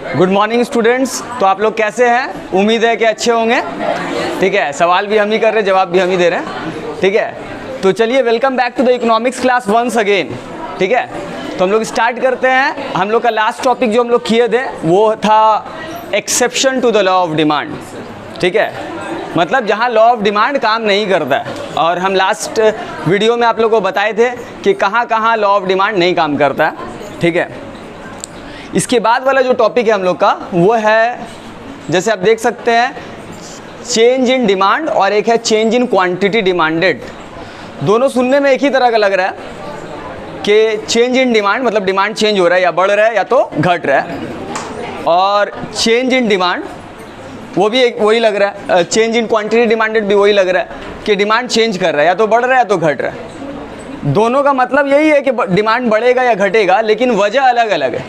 Good morning students. तो आप लोग कैसे हैं? उम्मीद है कि अच्छे होंगे। ठीक है, सवाल भी हम ही कर रहे हैं, जवाब भी हम ही दे रहे हैं। ठीक है, तो चलिए welcome back to the economics class once again. ठीक है, तो हम लोग स्टार्ट करते हैं। हम लोग का लास्ट टॉपिक जो हम लोग किए थे वो था exception to the law of demand. ठीक है, मतलब जहाँ लॉ ऑफ डिमांड काम नहीं करता है, और हम लास्ट वीडियो में आप लोगों को बताए थे कि कहाँ कहाँ लॉ ऑफ डिमांड नहीं काम करता है। ठीक है, इसके बाद वाला जो टॉपिक है हम लोग का वो है, जैसे आप देख सकते हैं, चेंज इन डिमांड और एक है चेंज इन क्वांटिटी डिमांडेड। दोनों सुनने में एक ही तरह का लग रहा है कि चेंज इन डिमांड मतलब डिमांड चेंज हो रहा है, या बढ़ रहा है या तो घट रहा है, और चेंज इन डिमांड वो भी एक वही लग रहा है, चेंज इन क्वांटिटी डिमांडेड भी वही लग रहा है कि डिमांड चेंज कर रहा है, या तो बढ़ रहा है या तो घट रहा है। दोनों का मतलब यही है कि डिमांड बढ़ेगा या घटेगा, लेकिन वजह अलग अलग है।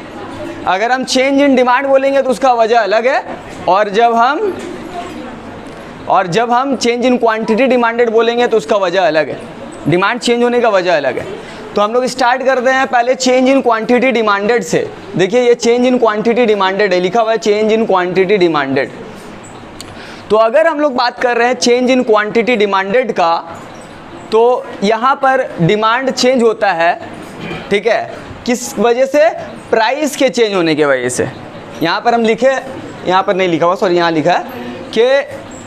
अगर हम चेंज इन डिमांड बोलेंगे तो उसका वजह अलग है, और जब हम चेंज इन क्वांटिटी डिमांडेड बोलेंगे तो उसका वजह अलग है। डिमांड चेंज होने का वजह अलग है। तो हम लोग स्टार्ट करते हैं पहले चेंज इन क्वांटिटी डिमांडेड से। देखिए ये चेंज इन क्वांटिटी डिमांडेड है, लिखा हुआ है चेंज इन क्वांटिटी डिमांडेड। तो अगर हम लोग बात कर रहे हैं चेंज इन क्वांटिटी डिमांडेड का, तो यहाँ पर डिमांड चेंज होता है। ठीक है, किस वजह से? प्राइस के चेंज होने की वजह से। यहाँ पर हम लिखे, यहाँ पर नहीं लिखा हुआ, सॉरी, यहाँ लिखा है कि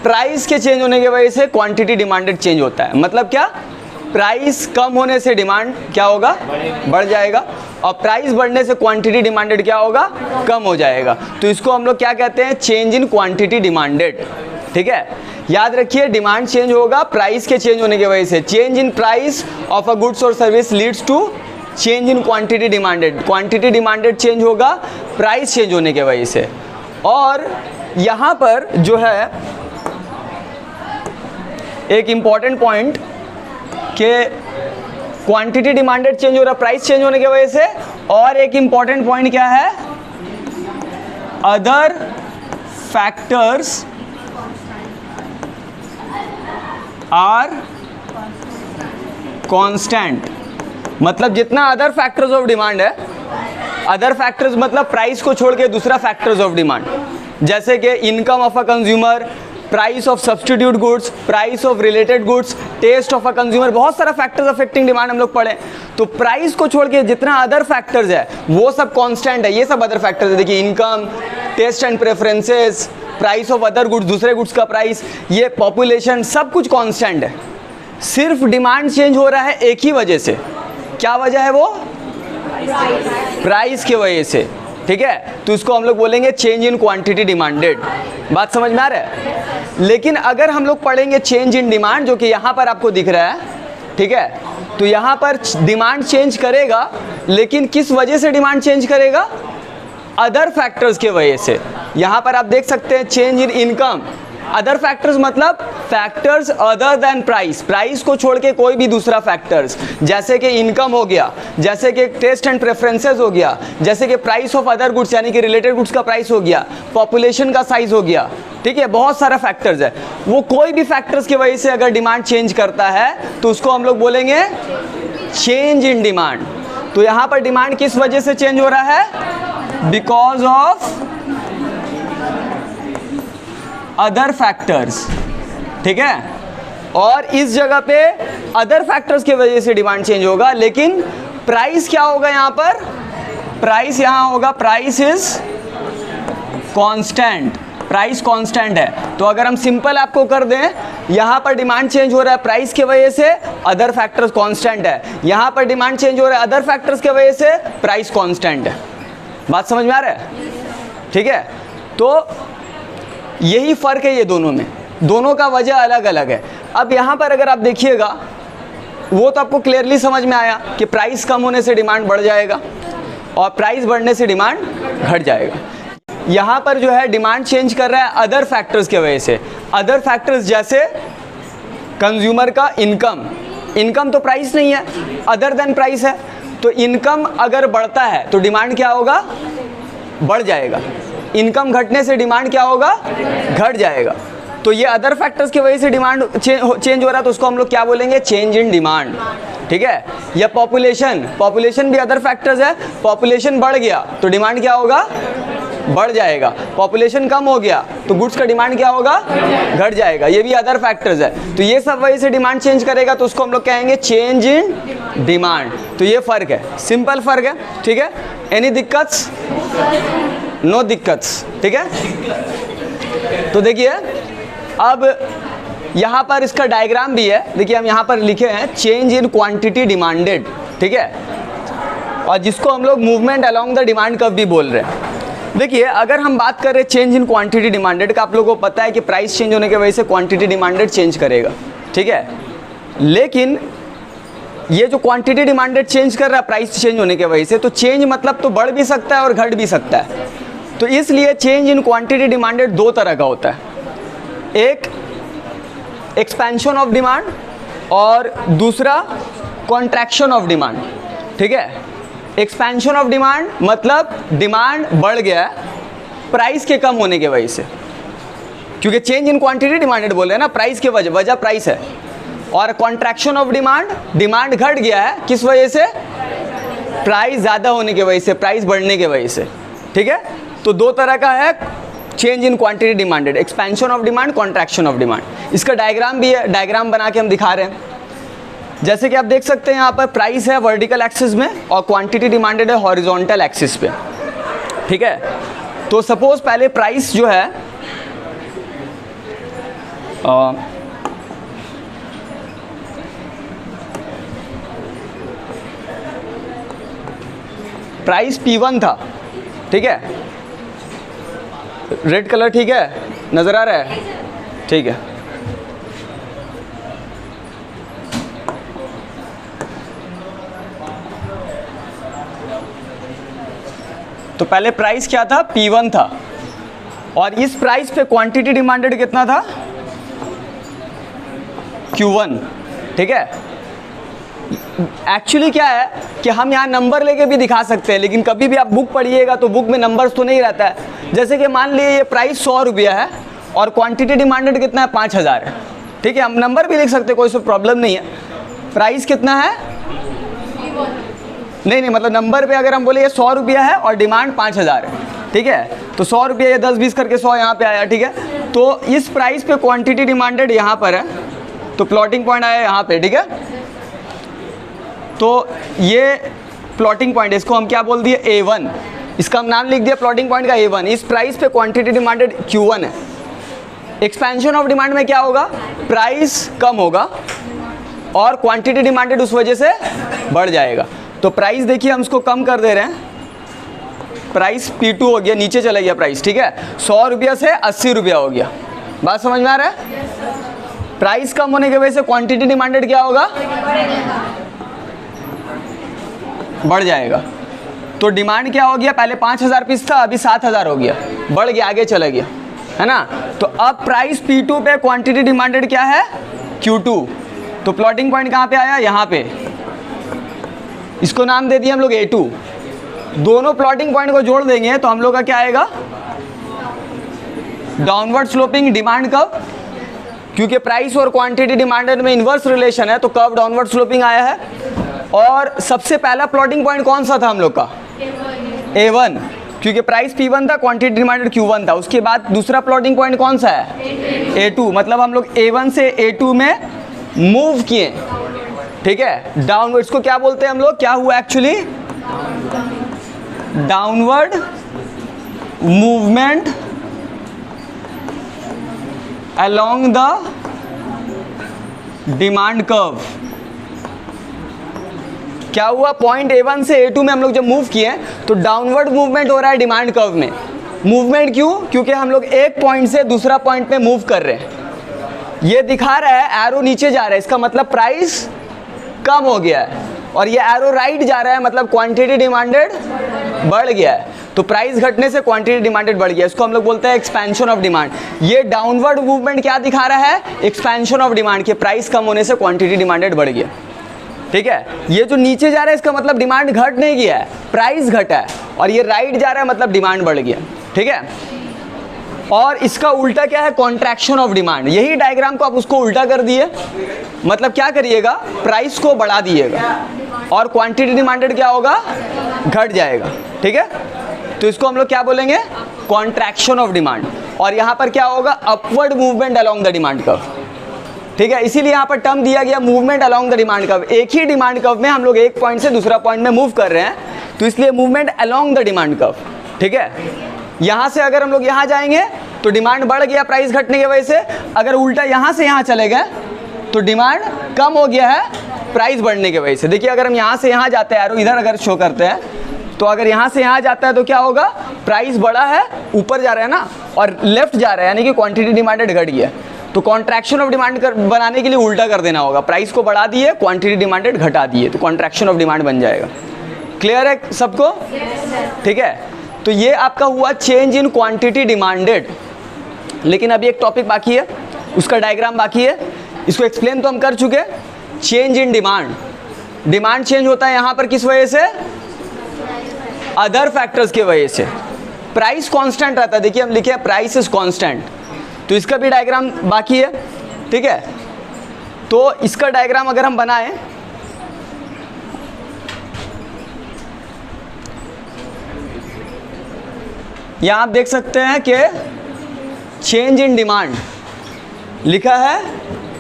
प्राइस के चेंज होने की वजह से क्वांटिटी डिमांडेड चेंज होता है। मतलब क्या? प्राइस कम होने से डिमांड क्या होगा? बढ़ जाएगा, और प्राइस बढ़ने से क्वांटिटी डिमांडेड क्या होगा? कम हो जाएगा। तो इसको हम लोग क्या कहते हैं? Change in quantity demanded. ठीक है, याद रखिए, डिमांड चेंज होगा प्राइस के चेंज होने की वजह से। Change in price of a goods और service leads to change in quantity demanded. Quantity demanded change होगा प्राइस चेंज होने की वजह से। और यहाँ पर जो है एक इम्पॉर्टेंट पॉइंट कि क्वांटिटी डिमांडेड चेंज हो रहा है प्राइस चेंज होने की वजह से, और एक इम्पॉर्टेंट पॉइंट क्या है? Other factors are constant. मतलब जितना अदर फैक्टर्स ऑफ डिमांड है, अदर फैक्टर्स मतलब प्राइस को छोड़ के दूसरा फैक्टर्स ऑफ डिमांड, जैसे कि income of a consumer, price of substitute goods, price of related goods, taste of a consumer, बहुत सारा फैक्टर्स अफेक्टिंग डिमांड हम लोग पढ़े। तो प्राइस को छोड़ के जितना अदर फैक्टर्स है वो सब कांस्टेंट है। ये सब अदर फैक्टर्स है। देखिए, income, taste and preferences, price of other goods, दूसरे गुड्स का प्राइस, ये पॉपुलेशन, सब कुछ कांस्टेंट है। सिर्फ डिमांड चेंज हो रहा है एक ही वजह से। क्या वजह है वो? प्राइस की वजह से। ठीक है, तो इसको हम लोग बोलेंगे चेंज इन क्वांटिटी डिमांडेड। बात समझ में आ रहा है? लेकिन अगर हम लोग पढ़ेंगे चेंज इन डिमांड, जो कि यहाँ पर आपको दिख रहा है, ठीक है, तो यहाँ पर डिमांड चेंज करेगा, लेकिन किस वजह से डिमांड चेंज करेगा? अदर फैक्टर्स के वजह से। यहाँ पर आप देख सकते हैं change in income. Other factors मतलब factors other than price, price को छोड़ के कोई भी दूसरा फैक्टर्स, जैसे कि इनकम हो गया, जैसे कि टेस्ट एंड प्रेफरेंसेस हो गया, जैसे कि प्राइस ऑफ अदर गुड्स यानी कि रिलेटेड गुड्स का प्राइस हो गया, पॉपुलेशन का साइज हो गया। ठीक है, बहुत सारा फैक्टर्स है। वो कोई भी फैक्टर्स की वजह से अगर डिमांड चेंज करता है तो उसको हम लोग बोलेंगे चेंज इन डिमांड। तो यहाँ पर डिमांड किस वजह से चेंज हो रहा है? Because of other factors. ठीक है, और इस जगह पे अदर फैक्टर्स की वजह से डिमांड चेंज होगा, लेकिन प्राइस क्या होगा यहाँ पर? प्राइस यहाँ होगा, price is constant. Price constant है। तो अगर हम सिंपल आपको कर दें, यहाँ पर डिमांड चेंज हो रहा है प्राइस की वजह से, अदर फैक्टर्स कांस्टेंट है। यहाँ पर डिमांड चेंज हो रहा है अदर फैक्टर्स की वजह से, प्राइस कांस्टेंट है। बात समझ में आ रहा है? ठीक है, तो यही फ़र्क है ये दोनों में, दोनों का वजह अलग अलग है। अब यहाँ पर अगर आप देखिएगा, वो तो आपको क्लियरली समझ में आया कि प्राइस कम होने से डिमांड बढ़ जाएगा और प्राइस बढ़ने से डिमांड घट जाएगा। यहाँ पर जो है डिमांड चेंज कर रहा है अदर फैक्टर्स की वजह से। अदर फैक्टर्स जैसे कंज्यूमर का इनकम, इनकम तो प्राइस नहीं है, अदर देन प्राइस है। तो इनकम अगर बढ़ता है तो डिमांड क्या होगा? बढ़ जाएगा। इनकम घटने से डिमांड क्या होगा? घट जाएगा। तो ये अदर फैक्टर्स की वजह से डिमांड चेंज हो रहा है, तो उसको हम लोग क्या बोलेंगे? Change in demand. ठीक है। या पॉपुलेशन, पॉपुलेशन भी अदर फैक्टर्स है, पॉपुलेशन बढ़ गया तो डिमांड क्या होगा? बढ़ जाएगा, पॉपुलेशन कम हो गया तो गुड्स का डिमांड क्या होगा, घट जाएगा। ये भी अदर फैक्टर्स है, तो ये सब वजह से डिमांड चेंज करेगा, तो उसको हम लोग कहेंगे चेंज इन डिमांड। तो ये फ़र्क है, सिंपल फ़र्क है, ठीक है। एनी दिक्कत? नो दिक्कत, ठीक है। तो देखिए अब यहाँ पर इसका डायग्राम भी है, देखिए हम यहाँ पर लिखे हैं चेंज इन क्वांटिटी डिमांडेड, ठीक है, और जिसको हम लोग movement along the demand curve भी बोल रहे हैं। देखिए अगर हम बात करें चेंज इन क्वांटिटी डिमांडेड का, आप लोगों को पता है कि प्राइस चेंज होने की वजह से क्वांटिटी डिमांडेड चेंज करेगा, ठीक है। लेकिन ये जो क्वांटिटी डिमांडेड चेंज कर रहा है प्राइस चेंज होने की वजह से, तो चेंज मतलब तो बढ़ भी सकता है और घट भी सकता है। तो इसलिए चेंज इन क्वांटिटी डिमांडेड दो तरह का होता है, एक एक्सपेंशन ऑफ डिमांड और दूसरा कॉन्ट्रैक्शन ऑफ डिमांड, ठीक है। एक्सपेंशन ऑफ डिमांड मतलब डिमांड बढ़ गया है प्राइस के कम होने की वजह से, क्योंकि चेंज इन क्वांटिटी डिमांडेड बोल रहे हैं ना, प्राइस के वजह प्राइस है। और कॉन्ट्रैक्शन ऑफ डिमांड, डिमांड घट गया है किस वजह से, प्राइस ज़्यादा होने की वजह से, प्राइस बढ़ने की वजह से, ठीक है। तो दो तरह का है change in quantity demanded, expansion of demand, contraction of demand. इसका डायग्राम भी है, डायग्राम बना के हम दिखा रहे हैं। जैसे कि आप देख सकते हैं यहाँ पर प्राइस है वर्टिकल एक्सिस में और क्वांटिटी डिमांडेड है हॉरिजॉन्टल एक्सिस पे, ठीक है। तो सपोज पहले प्राइस जो है प्राइस P1 था, ठीक है, रेड कलर, ठीक है, नज़र आ रहा है, ठीक है। तो पहले प्राइस क्या था, P1 था, और इस प्राइस पे क्वांटिटी डिमांडेड कितना था, Q1, ठीक है। एक्चुअली क्या है कि हम यहाँ नंबर लेके भी दिखा सकते हैं, लेकिन कभी भी आप बुक पढ़िएगा तो बुक में नंबर्स तो नहीं रहता है। जैसे कि मान लीजिए ये प्राइस 100 रुपया है और क्वांटिटी डिमांडेड कितना है, 5000 है, ठीक है। हम नंबर भी लिख सकते हैं, कोई सा प्रॉब्लम नहीं है। प्राइस कितना है, नहीं मतलब नंबर पे अगर हम बोले ये 100 रुपया है और डिमांड 5000 है, ठीक है, तो 100 रुपया ये 10-20 करके 100 यहाँ पे आया, ठीक है। तो इस प्राइस पे क्वांटिटी डिमांडेड यहाँ पर है, तो प्लॉटिंग पॉइंट आया यहाँ पे, ठीक है। तो ये प्लॉटिंग पॉइंट, इसको हम क्या बोल दिए, A1, इसका हम नाम लिख दिया प्लॉटिंग पॉइंट का A1। इस प्राइस पे क्वांटिटी डिमांडेड Q1 है। एक्सपेंशन ऑफ डिमांड में क्या होगा, प्राइस कम होगा और क्वांटिटी डिमांडेड उस वजह से बढ़ जाएगा। तो प्राइस देखिए हम इसको कम कर दे रहे हैं, प्राइस P2 हो गया, नीचे चला गया प्राइस, ठीक है। 100 रुपया से 80 रुपया हो गया, बात समझ में आ रहा है। प्राइस कम होने की वजह से क्वांटिटी डिमांडेड क्या होगा, बढ़ जाएगा। तो डिमांड क्या हो गया, पहले 5000 पीस था, अभी 7000 हो गया, बढ़ गया, आगे चला गया, है ना। तो अब प्राइस P2 पे क्वांटिटी डिमांडेड क्या है, Q2। तो प्लॉटिंग पॉइंट कहाँ पे आया, यहाँ पे, इसको नाम दे दिया हम लोग A2। दोनों प्लॉटिंग पॉइंट को जोड़ देंगे तो हम लोग का क्या आएगा, डाउनवर्ड स्लोपिंग डिमांड कर्व, क्योंकि प्राइस और क्वांटिटी डिमांडेड में इन्वर्स रिलेशन है, तो कर्व डाउनवर्ड स्लोपिंग आया है। और सबसे पहला प्लॉटिंग पॉइंट कौन सा था हम लोग का, A1, क्योंकि प्राइस P1 था, क्वांटिटी डिमांडेड Q1 था। उसके बाद दूसरा प्लॉटिंग पॉइंट कौन सा है, A2, मतलब हम लोग A1 से A2 में मूव किए, ठीक है, डाउनवर्ड। इसको क्या बोलते हैं हम लोग, क्या हुआ actually, downward movement along the demand curve. क्या हुआ, पॉइंट A1 से A2 में हम लोग जब मूव किए तो डाउनवर्ड मूवमेंट हो रहा है डिमांड कर्व में। मूवमेंट क्यों, क्योंकि हम लोग एक पॉइंट से दूसरा पॉइंट पे मूव कर रहे हैं। ये दिखा रहा है एरो नीचे जा रहा है, इसका मतलब प्राइस कम हो गया है, और ये एरो राइट जा रहा है, मतलब क्वांटिटी डिमांडेड बढ़ गया है। तो प्राइस घटने से क्वांटिटी डिमांडेड बढ़ गया, इसको हम लोग बोलते हैं एक्सपेंशन ऑफ डिमांड। ये डाउनवर्ड मूवमेंट क्या दिखा रहा है, एक्सपेंशन ऑफ डिमांड, के प्राइस कम होने से क्वांटिटी डिमांडेड बढ़ गया, ठीक है। ये जो नीचे जा रहा है इसका मतलब डिमांड घट नहीं गया है, प्राइस घटा है, और ये राइट जा रहा है मतलब डिमांड बढ़ गया, ठीक है। और इसका उल्टा क्या है, कॉन्ट्रैक्शन ऑफ डिमांड। यही डायग्राम को आप उसको उल्टा कर दिए, मतलब क्या करिएगा, प्राइस को बढ़ा दिएगा और क्वांटिटी डिमांडेड क्या होगा, घट जाएगा, ठीक है। तो इसको हम लोग क्या बोलेंगे, कॉन्ट्रैक्शन ऑफ डिमांड, और यहाँ पर क्या होगा, upward movement along the demand curve. ठीक है, इसीलिए यहाँ पर टर्म दिया गया movement along the demand curve. एक ही डिमांड कर्व में हम लोग एक पॉइंट से दूसरा पॉइंट में मूव कर रहे हैं, तो इसलिए movement along the demand curve. ठीक है, यहाँ से अगर हम लोग यहाँ जाएंगे तो डिमांड बढ़ गया प्राइस घटने की वजह से, अगर उल्टा यहाँ से यहाँ चले गए तो डिमांड कम हो गया है प्राइस बढ़ने की वजह से। देखिए अगर हम यहाँ से यहाँ जाते हैं, एरो इधर अगर शो करते हैं, तो अगर यहाँ से यहाँ जाता है तो क्या होगा, प्राइस बढ़ा है, ऊपर जा रहा है ना, और लेफ्ट जा रहा है, यानी कि क्वांटिटी डिमांडेड घट गया। तो कॉन्ट्रैक्शन ऑफ डिमांड बनाने के लिए उल्टा कर देना होगा, प्राइस को बढ़ा दिए, क्वांटिटी डिमांडेड घटा दिए, तो कॉन्ट्रैक्शन ऑफ डिमांड बन जाएगा। क्लियर है सबको? ठीक है, तो ये आपका हुआ चेंज इन क्वांटिटी डिमांडेड। लेकिन अभी एक टॉपिक बाकी है, उसका डायग्राम बाकी है, इसको एक्सप्लेन तो हम कर चुके। Change in demand, demand change होता है यहाँ पर किस वजह से, अदर फैक्टर्स की वजह से। प्राइस कांस्टेंट रहता है, देखिए हम लिखे हैं प्राइस इज कांस्टेंट, तो इसका भी डायग्राम बाकी है। ठीक है, तो इसका डायग्राम अगर हम बनाएं, यहाँ आप देख सकते हैं कि चेंज इन डिमांड लिखा है,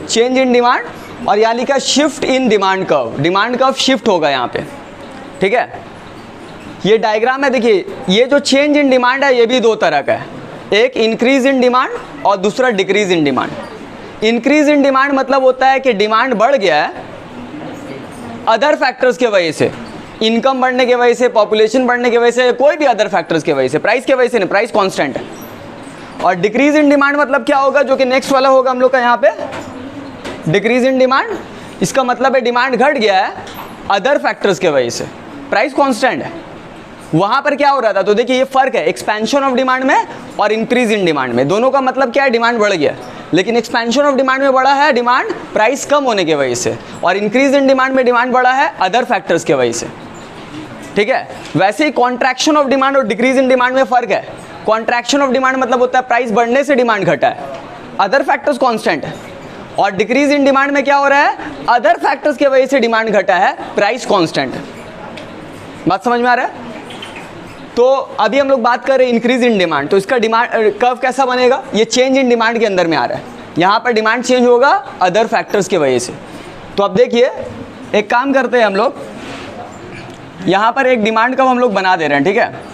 चेंज इन डिमांड, और यहाँ लिखा है shift in demand curve. Demand curve shift होगा यहाँ पे। ठीक है, ये डायग्राम है, देखिए ये जो चेंज इन डिमांड है ये भी दो तरह का है, एक इंक्रीज इन डिमांड और दूसरा decrease in demand. Increase in demand मतलब होता है कि डिमांड बढ़ गया है अदर फैक्टर्स की वजह से, इनकम बढ़ने की वजह से, पॉपुलेशन बढ़ने की वजह से, कोई भी अदर फैक्टर्स की वजह से, प्राइस की वजह से नहीं, प्राइस कांस्टेंट है। और डिक्रीज इन डिमांड मतलब क्या होगा, जो कि नेक्स्ट वाला होगा हम लोग का यहाँ पे, डिक्रीज इन डिमांड, इसका मतलब है डिमांड घट गया है अदर फैक्टर्स की वजह से, प्राइस कांस्टेंट है। वहाँ पर क्या हो रहा था, तो देखिए ये फर्क है एक्सपेंशन ऑफ डिमांड में और इंक्रीज इन डिमांड में। दोनों का मतलब क्या है, डिमांड बढ़ गया, लेकिन एक्सपेंशन ऑफ डिमांड में बढ़ा है डिमांड प्राइस कम होने की वजह से, और इंक्रीज इन डिमांड में डिमांड बढ़ा है अदर फैक्टर्स की वजह से। ठीक है, वैसे ही कॉन्ट्रैक्शन ऑफ डिमांड और डिक्रीज इन डिमांड में फ़र्क है। कॉन्ट्रैक्शन ऑफ डिमांड मतलब होता है प्राइस बढ़ने से डिमांड घटा है, अदर फैक्टर्स कांस्टेंट है, और डिक्रीज इन डिमांड में क्या हो रहा है, अदर फैक्टर्स की वजह से डिमांड घटा है, प्राइस कांस्टेंट है। बात समझ में आ रहा है? तो अभी हम लोग बात कर रहे हैं इंक्रीज इन डिमांड, तो इसका डिमांड कर्व कैसा बनेगा, ये चेंज इन डिमांड के अंदर में आ रहा है, यहाँ पर डिमांड चेंज होगा अदर फैक्टर्स की वजह से। तो अब देखिए एक काम करते हैं हम लोग, यहाँ पर एक डिमांड कर्व हम लोग बना दे रहे हैं। ठीक है,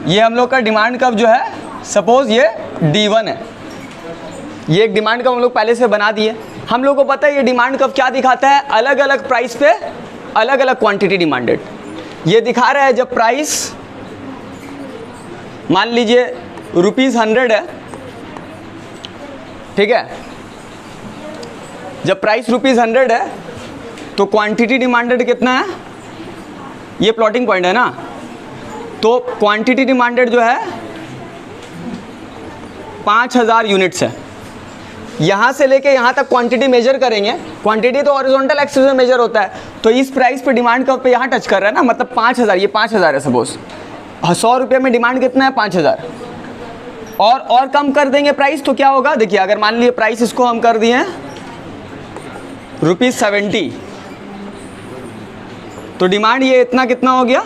ये हम लोग का डिमांड कर्व जो है, सपोज ये D1 है, ये एक डिमांड कर्व हम लोग पहले से बना दिए। हम लोग को पता है ये डिमांड कर्व क्या दिखाता है, अलग अलग प्राइस पे अलग अलग क्वांटिटी डिमांडेड। ये दिखा रहा है जब प्राइस मान लीजिए ₹100 है, ठीक है, जब प्राइस ₹100 है तो क्वांटिटी डिमांडेड कितना है, ये प्लॉटिंग पॉइंट है ना, तो क्वांटिटी डिमांडेड जो है 5000 यूनिट्स है। यहाँ से लेके यहाँ तक क्वांटिटी मेजर करेंगे, क्वांटिटी तो हॉरिजॉन्टल एक्सिस में मेजर होता है, तो इस प्राइस पे डिमांड कर्व पे यहाँ टच कर रहा है ना, मतलब 5000, ये 5000 है सपोज, 100 रुपये में डिमांड कितना है 5000, और कम कर देंगे प्राइस तो क्या होगा, देखिए अगर मान लीजिए प्राइस इसको हम कर दिए ₹70, तो डिमांड ये इतना कितना हो गया,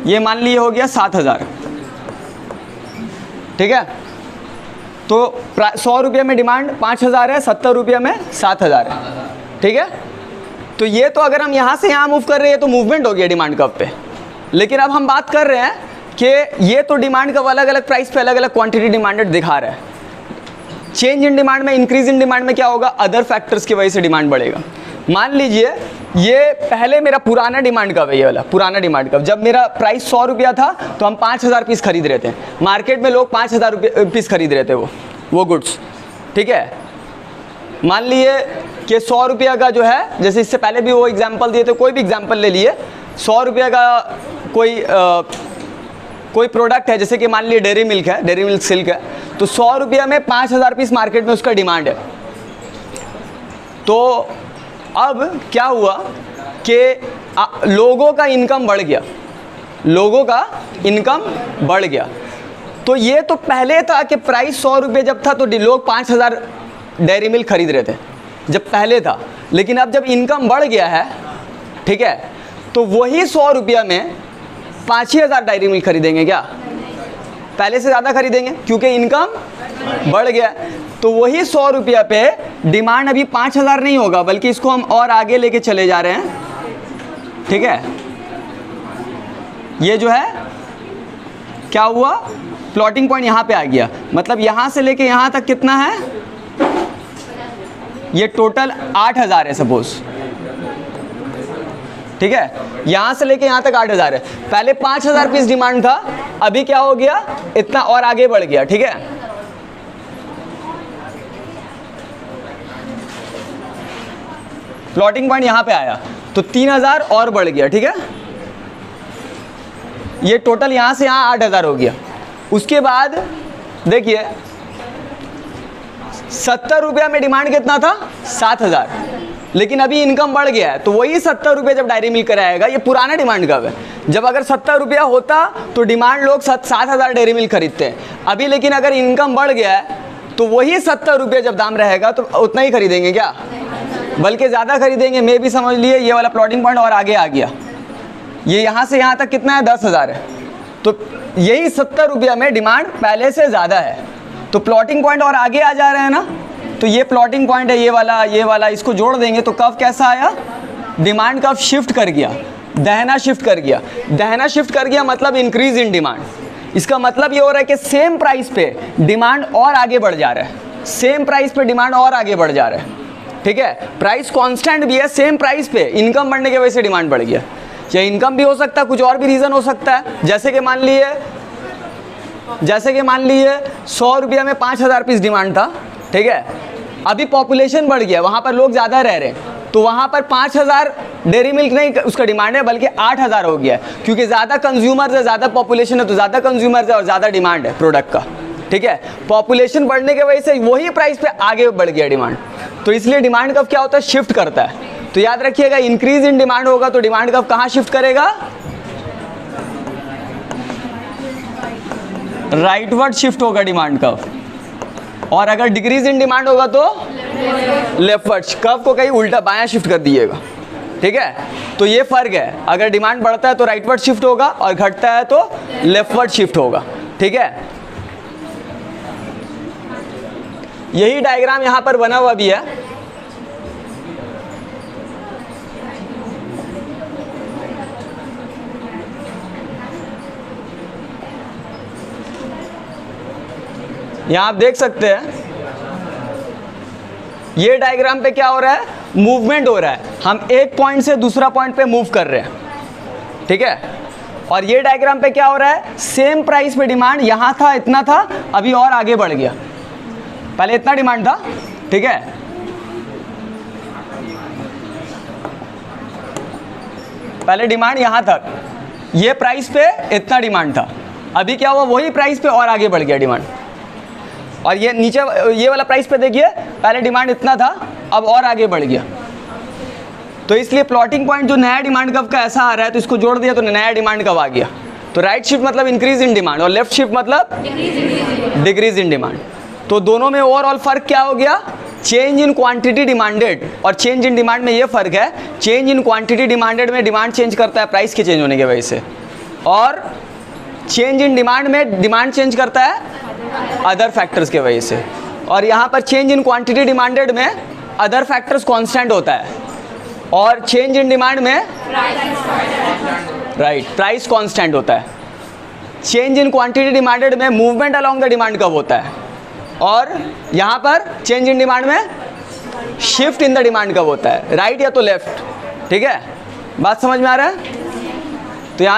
ये मान लीजिए हो गया 7000। ठीक है, तो 100 रुपये में डिमांड 5000 है, 70 रुपये में 7000 है। ठीक है, तो ये तो अगर हम यहाँ से यहाँ मूव कर रहे हैं तो मूवमेंट हो गया डिमांड कर्व पे, लेकिन अब हम बात कर रहे हैं कि ये तो डिमांड कर्व अलग अलग प्राइस पे अलग अलग क्वांटिटी डिमांडेड दिखा रहा है। चेंज इन डिमांड में, इंक्रीज इन डिमांड में क्या होगा, अदर फैक्टर्स की वजह से डिमांड बढ़ेगा। मान लीजिए ये पहले मेरा पुराना डिमांड कर्व है, ये वाला पुराना डिमांड कर्व, जब मेरा प्राइस 100 रुपया था तो हम 5000 पीस खरीद रहे थे, मार्केट में लोग 5000 पीस खरीद रहे थे वो गुड्स। ठीक है, मान लिए कि 100 रुपया का जो है, जैसे इससे पहले भी वो एग्जाम्पल दिए थे, कोई भी एग्जाम्पल ले लिए, 100 रुपये का कोई प्रोडक्ट है, जैसे कि मान लीजिए डेयरी मिल्क है, डेयरी मिल्क सिल्क है, तो 100 रुपया में 5000 पीस मार्केट में उसका डिमांड है। तो अब क्या हुआ कि लोगों का इनकम बढ़ गया, लोगों का इनकम बढ़ गया। तो ये तो पहले था कि प्राइस 100 रुपये जब था तो लोग 5000 डेयरी मिल्क खरीद रहे थे, जब पहले था, लेकिन अब जब इनकम बढ़ गया है, ठीक है, तो वही 100 रुपया में 5,000 डायरी मिल्क खरीदेंगे क्या? पहले से ज़्यादा खरीदेंगे क्योंकि इनकम बढ़ गया। तो वही 100 रुपया पे डिमांड अभी 5,000 नहीं होगा, बल्कि इसको हम और आगे लेके चले जा रहे हैं, ठीक है। ये जो है क्या हुआ, प्लॉटिंग पॉइंट यहाँ पे आ गया, मतलब यहाँ से लेके यहाँ तक कितना है, ये टोटल 8,000 है सपोज, ठीक है। यहाँ से लेके यहाँ तक 8,000 है, पहले 5,000 पीस डिमांड था, अभी क्या हो गया, इतना और आगे बढ़ गया, ठीक है। प्लॉटिंग पॉइंट यहाँ पे आया तो 3,000 और बढ़ गया, ठीक है। ये टोटल यहाँ से यहाँ 8,000 हो गया। उसके बाद देखिए 70 रुपया में डिमांड कितना था, 7,000, लेकिन अभी इनकम बढ़ गया है, तो वही 70 रुपये जब डायरी मिल्क कराएगा, ये पुराना डिमांड कब है, जब अगर 70 रुपया होता तो डिमांड लोग 7,000 डेयरी मिल्क खरीदते हैं। अभी लेकिन अगर इनकम बढ़ गया है तो वही 70 रुपये जब दाम रहेगा तो उतना ही खरीदेंगे क्या, बल्कि ज़्यादा खरीदेंगे। मैं भी समझ लिए ये वाला प्लॉटिंग पॉइंट और आगे आ गया, ये यहाँ से यहाँ तक कितना है, 10,000 है, तो यही 70 रुपया में डिमांड पहले से ज़्यादा है, तो प्लॉटिंग पॉइंट और आगे आ जा रहे हैं ना। तो ये प्लॉटिंग पॉइंट है, ये वाला इसको जोड़ देंगे तो कब कैसा आया, डिमांड कब शिफ्ट कर गया, दहना शिफ्ट कर गया। दहना शिफ्ट कर गया मतलब इंक्रीज इन डिमांड। इसका मतलब ये हो रहा है कि सेम प्राइस पे डिमांड और आगे बढ़ जा रहा है, सेम प्राइस पे डिमांड और आगे बढ़ जा रहा है, ठीक है। प्राइस कांस्टेंट भी है, सेम प्राइस पे इनकम बढ़ने की वजह से डिमांड बढ़ गया। या इनकम भी हो सकता है, कुछ और भी रीज़न हो सकता है, जैसे कि मान लिए 100 रुपया में 5,000 पीस डिमांड था, ठीक है। अभी पॉपुलेशन बढ़ गया, वहाँ पर लोग ज़्यादा रह रहे हैं, तो वहाँ पर 5,000 डेयरी मिल्क नहीं उसका डिमांड है, बल्कि 8,000 हो गया है, क्योंकि ज़्यादा कंज्यूमर्स है, ज़्यादा पॉपुलेशन है, तो ज़्यादा कंज्यूमर्स है और ज़्यादा डिमांड है प्रोडक्ट का, ठीक है। पॉपुलेशन बढ़ने की वजह से वही प्राइस पे आगे बढ़ गया डिमांड, तो इसलिए डिमांड कब क्या होता है, शिफ्ट करता है। तो याद रखिएगा, इंक्रीज इन डिमांड होगा तो डिमांड कब कहाँ शिफ्ट करेगा, राइटवर्ड शिफ्ट होगा डिमांड कब, और अगर डिक्रीज इन डिमांड होगा तो लेफ्टवर्ड, कब को कहीं उल्टा बायां शिफ्ट कर दिएगा, ठीक है। तो ये फर्क है, अगर डिमांड बढ़ता है तो राइटवर्ड शिफ्ट होगा और घटता है तो लेफ्टवर्ड शिफ्ट होगा, ठीक है। यही डायग्राम यहां पर बना हुआ भी है, यहां आप देख सकते हैं। ये डायग्राम पे क्या हो रहा है, मूवमेंट हो रहा है, हम एक पॉइंट से दूसरा पॉइंट पे मूव कर रहे हैं, ठीक है। और ये डायग्राम पे क्या हो रहा है, सेम प्राइस पे डिमांड यहां था, इतना था, अभी और आगे बढ़ गया, पहले इतना डिमांड था, ठीक है। पहले डिमांड यहां तक, ये प्राइस पे इतना डिमांड था, अभी क्या हुआ, वही प्राइस पे और आगे बढ़ गया डिमांड। और ये नीचे ये वाला प्राइस पे देखिए, पहले डिमांड इतना था, अब और आगे बढ़ गया। तो इसलिए प्लॉटिंग पॉइंट जो नया डिमांड कब का ऐसा आ रहा है, तो इसको जोड़ दिया तो नया डिमांड कब आ गया। तो राइट शिफ्ट मतलब इंक्रीज इन डिमांड और लेफ्ट शिफ्ट मतलब डिक्रीज इन डिमांड। तो दोनों में ओवरऑल फर्क क्या हो गया, चेंज इन क्वांटिटी डिमांडेड और चेंज इन डिमांड में ये फर्क है। चेंज इन क्वांटिटी डिमांडेड में डिमांड चेंज करता है प्राइस के चेंज होने की वजह से, और चेंज इन डिमांड में डिमांड चेंज करता है अदर फैक्टर्स के वजह से। और यहाँ पर चेंज इन क्वांटिटी डिमांडेड में अदर फैक्टर्स कांस्टेंट होता है, और चेंज इन डिमांड में प्राइस कांस्टेंट होता है। चेंज इन क्वांटिटी डिमांडेड में मूवमेंट अलोंग द डिमांड कब होता है, और यहाँ पर चेंज इन डिमांड में शिफ्ट इन द डिमांड कब होता है, राइट या तो लेफ्ट, ठीक है। बात समझ में आ रहा है। तो यहाँ